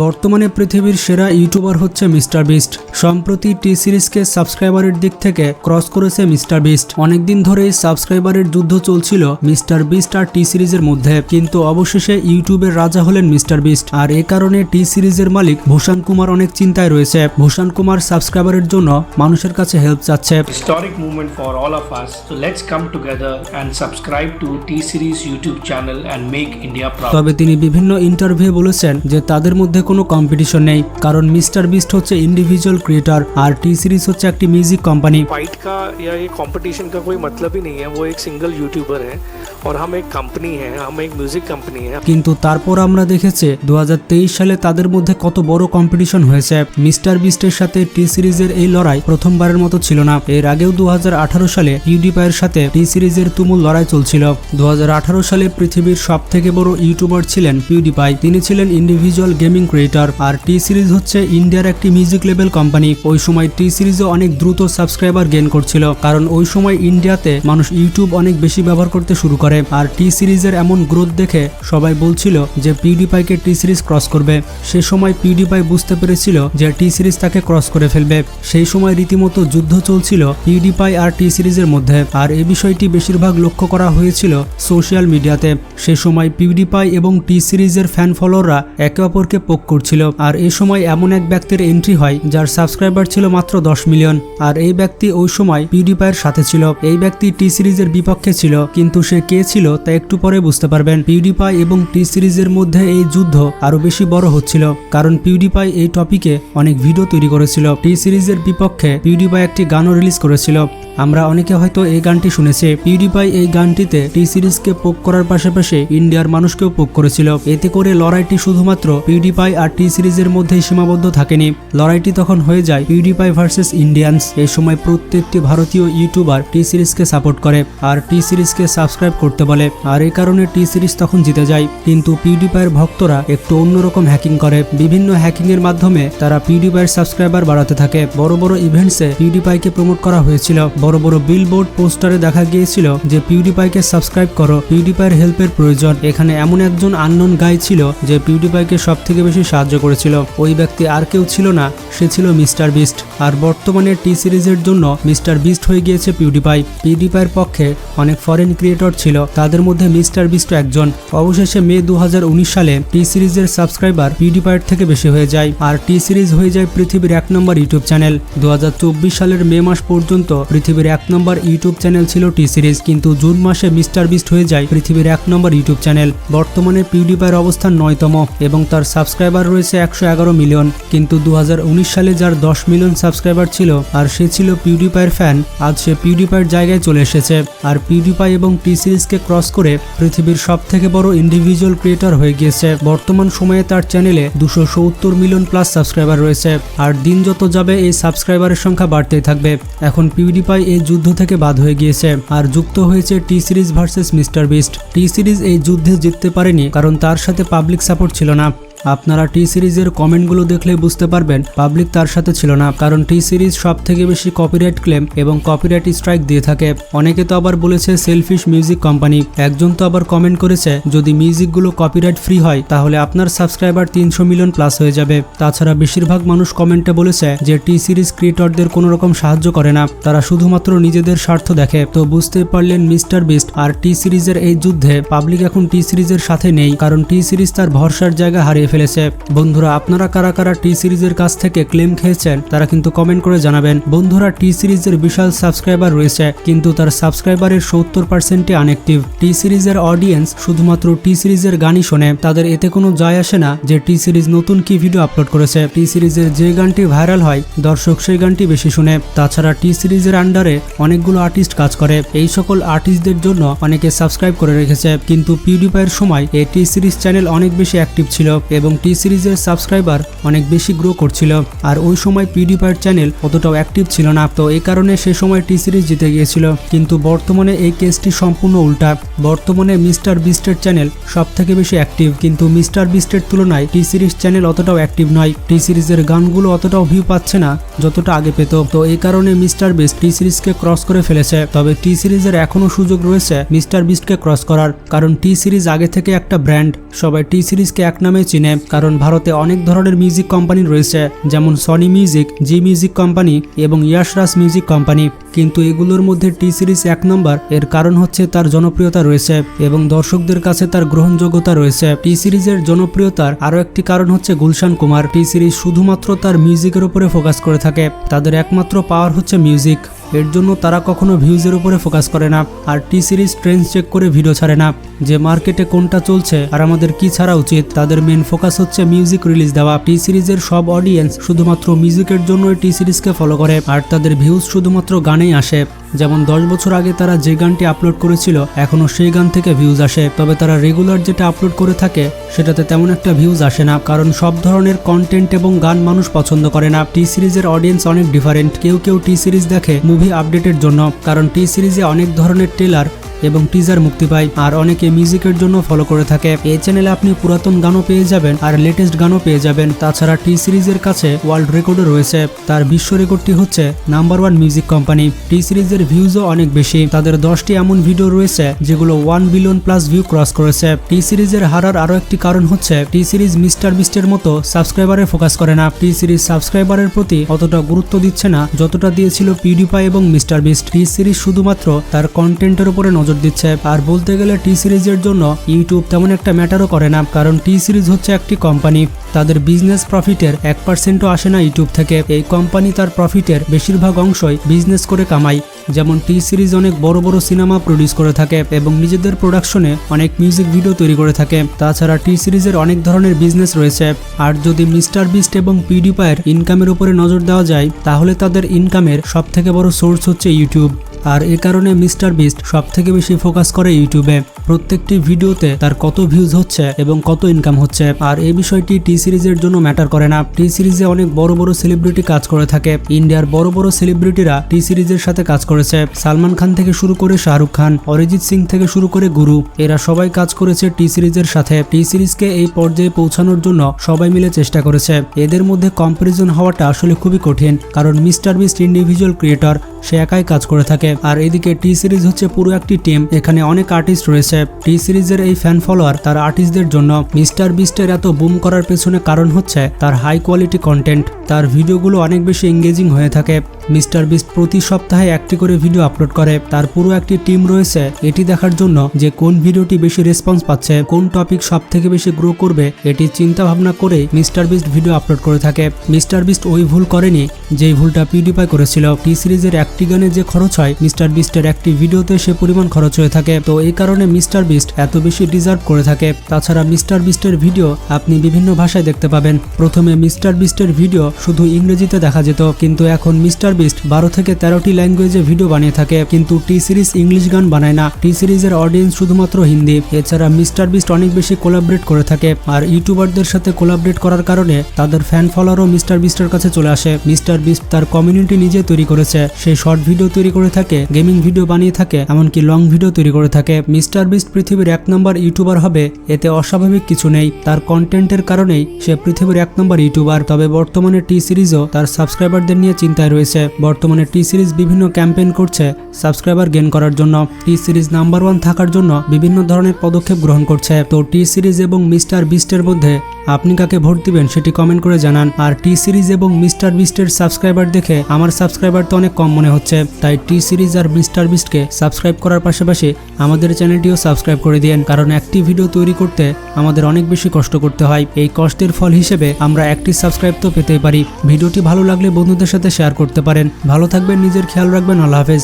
বর্তমানে পৃথিবীর সেরা ইউটিউবার হচ্ছে মিস্টার বিস্ট। সম্প্রতি টি সিরিজকে সাবস্ক্রাইবারের দিক থেকে ক্রস করেছে মিস্টার বিস্ট। অনেকদিন ধরেই সাবস্ক্রাইবারের যুদ্ধ চলছিল মিস্টার বিস্ট আর টি সিরিজের মধ্যে, কিন্তু অবশেষে ইউটিউবের রাজা হলেন মিস্টার বিস্ট। আর এ কারণে টি সিরিজের মালিক ভূষণ কুমার অনেক চিন্তায় রয়েছে। ভূষণ কুমার সাবস্ক্রাইবারের জন্য মানুষের কাছে হেল্প চাচ্ছে। Historic moment for all of us. So let's come together and subscribe to T Series YouTube channel and make India proud. তবে তিনি বিভিন্ন ইন্টারভিউ বলেছেন যে তাদের মধ্যে কোনো কম্পিটিশন নেই, কারণ মিস্টার বিস্ট হচ্ছে ইন্ডিভিজুয়াল ক্রিয়েটর আর টি সিরিজ হচ্ছে একটি মিউজিক কোম্পানি। फाइट का या ये कंपटीशन का कोई मतलब ही नहीं है। वो एक सिंगल यूट्यूबर है और हम एक कंपनी है, हम एक म्यूजिक कंपनी है। কিন্তু তারপর আমরা দেখেছি 2023 সালে তাদের মধ্যে কত বড় কম্পিটিশন হয়েছে। মিস্টার বিস্টের সাথে টি সিরিজের এই লড়াই প্রথমবারের মতো ছিল না। এর আগেও 2018 সালে পিউডিপাইয়ের সাথে টি সিরিজের তুমুল লড়াই চলছিল। 2018 সালে পৃথিবীর সবথেকে বড় ইউটিউবার ছিলেন পিউডিপাই। তিনি ছিলেন ইন্ডিভিজুয়াল গেমিং ক্রিয়েটর আর টি সিরিজ হচ্ছে ইন্ডিয়ার একটি মিউজিক লেভেল কোম্পানি। ওই সময় টি সিরিজে অনেক দ্রুত সাবস্ক্রাইবার গেইন করছিল, কারণ ওই সময় ইন্ডিয়াতে মানুষ ইউটিউব অনেক বেশি ব্যবহার করতে শুরু করে। আর টি সিরিজের এমন গ্রোথ দেখে সবাই বলছিল যে পিউডিপাইকে টি সিরিজ ক্রস করবে। সে সময় পিউডিপাই বুঝতে পেরেছিল যে টি সিরিজ তাকে ক্রস করে ফেলবে। সেই সময় রীতিমতো যুদ্ধ চলছিল পিউডিপাই আর টি সিরিজের মধ্যে। আর এই বিষয়টি বেশিরভাগ লক্ষ্য করা হয়েছিল সোশ্যাল মিডিয়াতে। সে সময় পিউডিপাই এবং টি সিরিজের ফ্যান ফলোয়াররা একে অপরকে পোক করছিল। আর এই সময় এমন এক ব্যক্তির এন্ট্রি হয় যার সাবস্ক্রাইবার ছিল মাত্র 10 মিলিয়ন। আর এই ব্যক্তি ওই সময় পিউডিপাইয়ের সাথে ছিল। এই ব্যক্তি টি সিরিজের বিপক্ষে ছিল, কিন্তু সে কে ছিল তা একটু পরে বুঝতে পারবেন। পিউডিপাই এবং টি সিরিজের মধ্যে এই যুদ্ধ আরো বেশি বড় হচ্ছিল, কারণ পিউডিপাই এই টপিকে অনেক ভিডিও তৈরি করেছিল। টি সিরিজের বিপক্ষে পিউডিপাই একটি গানও রিলিজ করেছিল। আমরা অনেকে হয়তো এই গানটি শুনেছি। পিউডিপাই এই গানটিতে টি সিরিজকে পোক করার পাশাপাশি ইন্ডিয়ার মানুষকেও পোক করেছিল। এতে করে লড়াইটি শুধুমাত্র পিউডিপাই আর টি সিরিজের মধ্যেই সীমাবদ্ধ থাকেনি। লড়াইটি তখন হয়ে যায় পিউডিপাই ভার্সেস ইন্ডিয়ান্স। এই সময় প্রত্যেকটি ভারতীয় ইউটিউবার টি সিরিজকে সাপোর্ট করে আর টি সিরিজকে সাবস্ক্রাইব করতে বলে। আর এই কারণে টি সিরিজ তখন জিতে যায়। কিন্তু পিউডিপাইয়ের ভক্তরা একটু অন্যরকম হ্যাকিং করে। বিভিন্ন হ্যাকিং এর মাধ্যমে তারা পিউডিপাইয়ের সাবস্ক্রাইবার বাড়াতে থাকে। বড় বড় ইভেন্টসে পিউডিপাইকে প্রমোট করা হয়েছিল। বড় বড় বিলবোর্ড পোস্টারে দেখা গিয়েছিল যে পিউডিপাইকে সাবস্ক্রাইব করো, পিউডিপাইয়ের হেল্পের প্রয়োজন। এখানে এমন একজন আননোন গাই ছিল যে পিউডিপাইকে সব থেকে বেশি সাহায্য করেছিল। ওই ব্যক্তি আর কেউ ছিল না, সে ছিল মিস্টার বিস্ট। আর বর্তমানে টি সিরিজের জন্য মিস্টার বিস্ট হয়ে গিয়েছে পিউডিপাই। পিউডিপাইয়ের পক্ষে অনেক ফরেন ক্রিয়েটর ছিল, তাদের মধ্যে মিস্টার বিস্ট একজন। অবশেষে মে 2019 সালে টি সিরিজের সাবস্ক্রাইবার পিউডিপাইয়ের থেকে বেশি হয়ে যায় আর টি সিরিজ হয়ে যায় পৃথিবীর 1 নম্বর ইউটিউব চ্যানেল। 2024 সালের মে মাস পর্যন্ত পৃথিবীর 1 নম্বর ইউটিউব চ্যানেল ছিল টি সিরিজ, কিন্তু জুন মাসে মিস্টার বিস্ট হয়ে যায় পৃথিবীর 1 নম্বর ইউটিউব চ্যানেল। বর্তমানে পিউডিপাইয়ের অবস্থান 9তম এবং তার সাবস্ক্রাইবার রয়েছে 111 মিলিয়ন। কিন্তু 2019 সালে যার 10 মিলিয়ন সাবস্ক্রাইবার ছিল আর সে ছিল পিউডিপাইয়ের ফ্যান, আজ সে পিউডিপাইয়ের জায়গায় চলে এসেছে। আর পিউডিপাই এবং টি সিরিজকে ক্রস করে পৃথিবীর সব থেকে বড় ইন্ডিভিজুয়াল ক্রিয়েটর হয়ে গিয়েছে। বর্তমান সময়ে তার চ্যানেলে 270 মিলিয়ন প্লাস সাবস্ক্রাইবার রয়েছে। আর দিন যত যাবে এই সাবস্ক্রাইবারের সংখ্যা বাড়তেই থাকবে। এখন পিউডিপাই এই যুদ্ধ থেকে বাদ হয়ে গিয়েছে আর যুক্ত হয়েছে টি সিরিজ ভার্সেস মিস্টার বিস্ট। টি সিরিজ এই যুদ্ধে জিততে পারেনি কারণ তার সাথে পাবলিক সাপোর্ট ছিল না। আপনারা টি সিরিজের কমেন্টগুলো দেখলে বুঝতে পারবেন পাবলিক তার সাথে ছিল না, কারণ টি সিরিজ সব থেকে বেশি কপিরাইট ক্লেম এবং কপিরাইট স্ট্রাইক দিয়ে থাকে। অনেকে তো আবার বলেছে সেলফিশ মিউজিক কোম্পানি। একজন তো আবার কমেন্ট করেছে যদি মিউজিকগুলো কপিরাইট ফ্রি হয় তাহলে আপনার সাবস্ক্রাইবার 300 মিলিয়ন প্লাস হয়ে যাবে। তাছাড়া বেশিরভাগ মানুষ কমেন্টে বলেছে যে টি সিরিজ ক্রিয়েটরদের কোনো রকম সাহায্য করে না, তারা শুধুমাত্র নিজেদের স্বার্থ দেখে। তো বুঝতেই পারলেন মিস্টার বিস্ট আর টি সিরিজের এই যুদ্ধে পাবলিক এখন টি সিরিজের সাথে নেই, কারণ টি সিরিজ তার ভরসার জায়গা হারিয়ে ফেলেছে। বন্ধুরা, আপনারা কারা কারা টি সিরিজের কাছ থেকে ক্লেম খেয়েছেন তারা কিন্তু কমেন্ট করে জানাবেন। বন্ধুরা, টি সিরিজের বিশাল সাবস্ক্রাইবার রয়েছে, কিন্তু তার সাবস্ক্রাইবারের 70% আনঅ্যাক্টিভ। টি সিরিজের অডিয়েন্স শুধুমাত্র টি সিরিজের গানই শোনে। তাদের এতে কোনো যায় আসে না যে টি সিরিজ নতুন কি ভিডিও আপলোড করেছে। টি সিরিজের যে গানটি ভাইরাল হয় দর্শক সেই গানটি বেশি শুনে। তাছাড়া টি সিরিজের আন্ডারে অনেকগুলো আর্টিস্ট কাজ করে। এই সকল আর্টিস্টদের জন্য অনেকে সাবস্ক্রাইব করে রেখেছে। কিন্তু পিউডিপাইয়ের সময় এই টি সিরিজ চ্যানেল অনেক বেশি অ্যাক্টিভ ছিল এবং টি সিরিজের সাবস্ক্রাইবার অনেক বেশি গ্রো করছিল। আর ওই সময় পিউডিপাইয়ের চ্যানেল অতটাও অ্যাক্টিভ ছিল না, তো এই কারণে সে সময় টি সিরিজ জিতে গিয়েছিল। কিন্তু বর্তমানে এই কেসটি সম্পূর্ণ উল্টা। বর্তমানে মিস্টার বিস্টের চ্যানেল সব থেকে বেশি অ্যাক্টিভ, কিন্তু মিস্টার বিস্টের তুলনায় টি সিরিজ চ্যানেল অতটাও অ্যাক্টিভ নয়। টি সিরিজের গানগুলো অতটাও ভিউ পাচ্ছে না যতটা আগে পেত। তো এই কারণে মিস্টার বিস্ট টি সিরিজকে ক্রস করে ফেলেছে। তবে টি সিরিজের এখনো সুযোগ রয়েছে মিস্টার বিস্টকে ক্রস করার, কারণ টি সিরিজ আগে থেকে একটা ব্র্যান্ড। সবাই টি সিরিজকে এক নামে চিনে। কিনে, কারণ ভারতে অনেক ধরনের মিউজিক কোম্পানি রয়েছে, যেমন সনি মিউজিক, জি মিউজিক কোম্পানি এবং ইয়াশ রাজ মিউজিক কোম্পানি। কিন্তু এগুলোর মধ্যে টি সিরিজ 1 নম্বর। এর কারণ হচ্ছে তার জনপ্রিয়তা রয়েছে এবং দর্শকদের কাছে তার গ্রহণযোগ্যতা রয়েছে। টি সিরিজের জনপ্রিয়তার আরও একটি কারণ হচ্ছে গুলশান কুমার। টি সিরিজ শুধুমাত্র তার মিউজিকের উপরে ফোকাস করে থাকে। তাদের একমাত্র পাওয়ার হচ্ছে মিউজিক। এর জন্য তারা কখনো ভিউজের উপরে ফোকাস করে না। আর টি সিরিজ ট্রেন্ডস চেক করে ভিডিও ছাড়ে না, যে মার্কেটে কোনটা চলছে আর আমাদের কি ছাড়া উচিত। তাদের মেন ফোকাস হচ্ছে মিউজিক রিলিজ দেওয়া। টি সিরিজের সব অডিয়েন্স শুধুমাত্র মিউজিকের জন্যই টি সিরিজকে ফলো করে, আর তাদের ভিউজ শুধুমাত্র গানেই আসে। যেমন 10 বছর আগে তারা যে গানটি আপলোড করেছিল এখনও সেই গান থেকে ভিউজ আসে, তবে তারা রেগুলার যেটা আপলোড করে থাকে সেটাতে তেমন একটা ভিউজ আসে না, কারণ সব ধরনের কন্টেন্ট এবং গান মানুষ পছন্দ করে না। টি সিরিজের অডিয়েন্স অনেক ডিফারেন্ট। কেউ কেউ টি সিরিজ দেখে মুভি আপডেটের জন্য, কারণ টি সিরিজে অনেক ধরনের ট্রেলার এবং টিজার মুক্তি পায়, আর অনেকে মিউজিকের জন্য ফলো করে থাকে। এই চ্যানেলে আপনি পুরাতন গানও পেয়ে যাবেন আর লেটেস্ট গানও পেয়ে যাবেন। তাছাড়া টি সিরিজের কাছে ওয়ার্ল্ড রেকর্ডও রয়েছে। তার বিশ্ব রেকর্ডটি হচ্ছে নাম্বার 1 মিউজিক কোম্পানি। টি সিরিজের ভিউজও অনেক বেশি। তাদের 10টি এমন ভিডিও রয়েছে যেগুলো 1 বিলিয়ন প্লাস ভিউ ক্রস করেছে। টি সিরিজের হারার আরও একটি কারণ হচ্ছে টি সিরিজ মিস্টার বিস্টের মতো সাবস্ক্রাইবারে ফোকাস করে না। টি সিরিজ সাবস্ক্রাইবারের প্রতি অতটা গুরুত্ব দিচ্ছে না যতটা দিয়েছিল পিউডিপাই এবং মিস্টার বিস্ট। টি সিরিজ শুধুমাত্র তার কন্টেন্টের উপরে নজর দিচ্ছে। আর বলতে গেলে টি সিরিজের জন্য ইউটিউব তেমন একটা ম্যাটারও করে না, কারণ টি সিরিজ হচ্ছে একটি কোম্পানি। তাদের বিজনেস প্রফিটের 1%ও আসে না ইউটিউব থেকে। এই কোম্পানি তার প্রফিটের বেশিরভাগ অংশই বিজনেস করে কামায়। যেমন টি সিরিজ অনেক বড় বড় সিনেমা প্রডিউস করে থাকে এবং নিজেদের প্রোডাকশনে অনেক মিউজিক ভিডিও তৈরি করে থাকে। তাছাড়া টি সিরিজের অনেক ধরনের বিজনেস রয়েছে। আর যদি মিস্টার বিস্ট এবং পিউডিপাইয়ের ইনকামের উপরে নজর দেওয়া যায় তাহলে তাদের ইনকামের সবথেকে বড় সোর্স হচ্ছে ইউটিউব। আর এ কারণে মিস্টার বিস্ট সবথেকে বেশি ফোকাস করে ইউটিউবে। প্রত্যেকটি ভিডিওতে তার কত ভিউজ হচ্ছে এবং কত ইনকাম হচ্ছে। আর এই বিষয়টি টি সিরিজের জন্য ম্যাটার করে না। টি সিরিজে অনেক বড় বড় সেলিব্রিটি কাজ করে থাকে। ইন্ডিয়ার বড় বড় সেলিব্রিটিরা টি সিরিজের সাথে কাজ করেছে। সালমান খান থেকে শুরু করে শাহরুখ খান, অরিজিৎ সিং থেকে শুরু করে গুরু, এরা সবাই কাজ করেছে টি সিরিজের সাথে। টি সিরিজকে এই পর্যায়ে পৌঁছানোর জন্য সবাই মিলে চেষ্টা করেছে। এদের মধ্যে কম্পারিজন হওয়াটা আসলে খুবই কঠিন, কারণ মিস্টার বিস্ট ইন্ডিভিজুয়াল ক্রিয়েটর, সে একাই কাজ করে থাকে। আর এদিকে টি সিরিজ হচ্ছে পুরো একটি টিম। এখানে অনেক আর্টিস্ট রয়েছে। টি সিরিজের এই ফ্যান ফলোয়ার তার আর্টিস্টদের জন্য। মিস্টার বিস্টের এত বুম করার পেছনে কারণ হচ্ছে তার হাই কোয়ালিটি কন্টেন্ট। তার ভিডিওগুলো অনেক বেশি এঙ্গেজিং হয়ে থাকে। মিস্টার বিস্ট প্রতি সপ্তাহে একটি করে ভিডিও আপলোড করে। তার পুরো একটি টিম রয়েছে এটি দেখার জন্য যে কোন ভিডিওটি বেশি রেসপন্স পাচ্ছে, কোন টপিক সব থেকে বেশি গ্রো করবে, এটি চিন্তা ভাবনা করে মিস্টার বিস্ট ভিডিও আপলোড করে থাকে। মিস্টার বিস্ট ওই ভুল করেনি যেই ভুলটা পিউডিপাই করেছিল। টি সিরিজের একটি গানে যে খরচ হয় মিস্টার বিস্টের একটি ভিডিওতে সে পরিমাণ খরচ হয়ে থাকে। তো এই কারণে মিস্টার বিস্ট এত বেশি ডিজার্ভ করে থাকে। তাছাড়া মিস্টার বিস্টের ভিডিও আপনি বিভিন্ন ভাষায় দেখতে পাবেন। প্রথমে মিস্টার বিস্টের ভিডিও শুধু ইংরেজিতে দেখা যেত, কিন্তু এখন মিস্টার বিস্ট 12 থেকে 13টি ল্যাঙ্গুয়েজে ভিডিও বানিয়ে থাকে। কিন্তু টি সিরিজ ইংলিশ গান বানায় না। টি সিরিজের অডিয়েন্স শুধুমাত্র হিন্দি। এছাড়া মিস্টার বিস্ট অনেক বেশি কোলাবরেট করে থাকে। আর ইউটিউবারদের সাথে কোলাবরেট করার কারণে তাদের ফ্যান ফলোয়ারও মিস্টার বিস্টের কাছে চলে আসে। মিস্টার বিস্ট তার কমিউনিটি নিজে তৈরি করেছে। সে শর্ট ভিডিও তৈরি করে থাকে, গেমিং ভিডিও বানিয়ে থাকে, এমনকি লং ভিডিও তৈরি করে থাকে। মিস্টার বিস্ট পৃথিবীর 1 নম্বর ইউটিউবার হবে এতে অস্বাভাবিক কিছু নেই। তার কন্টেন্টের কারণেই সে পৃথিবীর 1 নম্বর ইউটিউবার। তবে বর্তমানে টি সিরিজও তার সাবস্ক্রাইবারদের নিয়ে চিন্তায় রয়েছে। বর্তমানে টি সিরিজ বিভিন্ন ক্যাম্পেইন করছে সাবস্ক্রাইবার গেইন করার জন্য। টি সিরিজ নাম্বার 1 থাকার জন্য বিভিন্ন ধরনের পদক্ষেপ গ্রহণ করছে। তো টি সিরিজ এবং মিস্টার বিস্টের মধ্যে আপনি কাকে ভোট দিবেন সেটি কমেন্ট করে জানান। আর টি সিরিজ এবং মিস্টার বিস্টের সাবস্ক্রাইবার দেখে আমার সাবস্ক্রাইবার তো অনেক কম মনে হচ্ছে, তাই টি সিরিজ আর মিস্টার বিস্টকে সাবস্ক্রাইব করার পাশাপাশি আমাদের চ্যানেলটিও সাবস্ক্রাইব করে দিন, কারণ একটি ভিডিও তৈরি করতে আমাদের অনেক বেশি কষ্ট করতে হয়। এই কষ্টের ফল হিসেবে আমরা একটি সাবস্ক্রাইব তো পেতেই পারি। ভিডিওটি ভালো লাগলে বন্ধুদের সাথে শেয়ার করতে পারেন। ভালো থাকবেন, নিজের খেয়াল রাখবেন। আল্লাহ হাফেজ।